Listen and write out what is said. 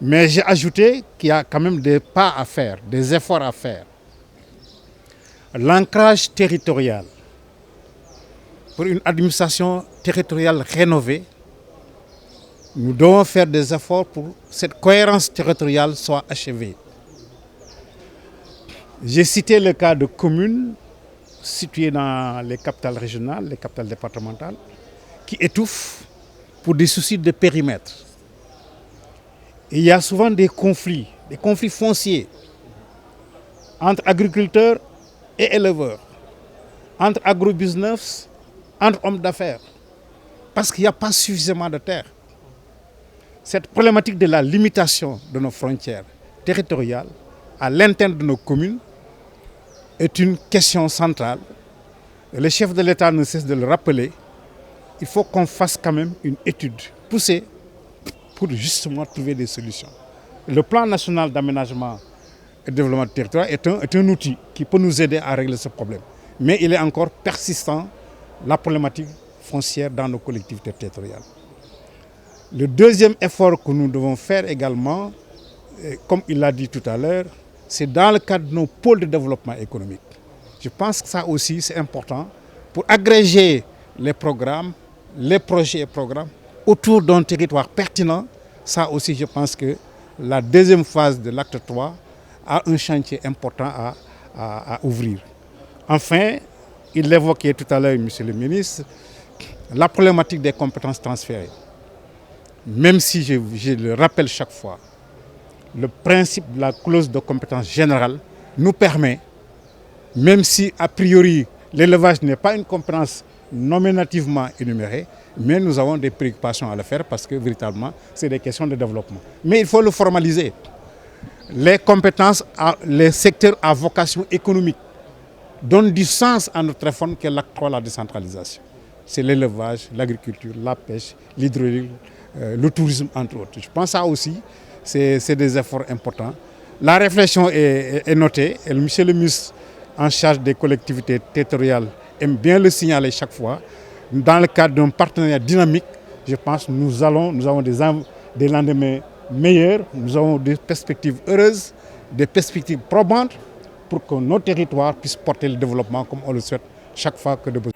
Mais j'ai ajouté qu'il y a quand même des pas à faire, des efforts à faire. L'ancrage territorial. Pour une administration territoriale rénovée, nous devons faire des efforts pour que cette cohérence territoriale soit achevée. J'ai cité le cas de communes situées dans les capitales régionales, les capitales départementales, qui étouffent pour des soucis de périmètre. Et il y a souvent des conflits fonciers entre agriculteurs et éleveurs, entre agrobusiness, entre hommes d'affaires, parce qu'il n'y a pas suffisamment de terre. Cette problématique de la limitation de nos frontières territoriales à l'intérieur de nos communes est une question centrale. Le chef de l'État ne cesse de le rappeler. Il faut qu'on fasse quand même une étude poussée pour justement trouver des solutions. Le plan national d'aménagement et de développement territorial est un outil qui peut nous aider à régler ce problème. Mais il est encore persistant, la problématique foncière dans nos collectivités territoriales. Le deuxième effort que nous devons faire également, comme il l'a dit tout à l'heure, c'est dans le cadre de nos pôles de développement économique. Je pense que ça aussi c'est important pour agréger les programmes, les projets et programmes autour d'un territoire pertinent. Ça aussi je pense que la deuxième phase de l'acte 3 a un chantier important à ouvrir. Enfin, il l'évoquait tout à l'heure, Monsieur le ministre, la problématique des compétences transférées. Même si je le rappelle chaque fois, le principe de la clause de compétence générale nous permet, même si a priori l'élevage n'est pas une compétence nominativement énumérée, mais nous avons des préoccupations à le faire parce que véritablement c'est des questions de développement. Mais il faut le formaliser. Les compétences, les secteurs à vocation économique donnent du sens à notre réforme qui est l'acte 3, la décentralisation. C'est l'élevage, l'agriculture, la pêche, l'hydraulique, le tourisme, entre autres. Je pense que ça aussi, c'est des efforts importants. La réflexion est notée et monsieur le ministre en charge des collectivités territoriales aime bien le signaler chaque fois. Dans le cadre d'un partenariat dynamique, je pense que nous avons des lendemains meilleurs, nous avons des perspectives heureuses, des perspectives probantes pour que nos territoires puissent porter le développement comme on le souhaite chaque fois que de besoin.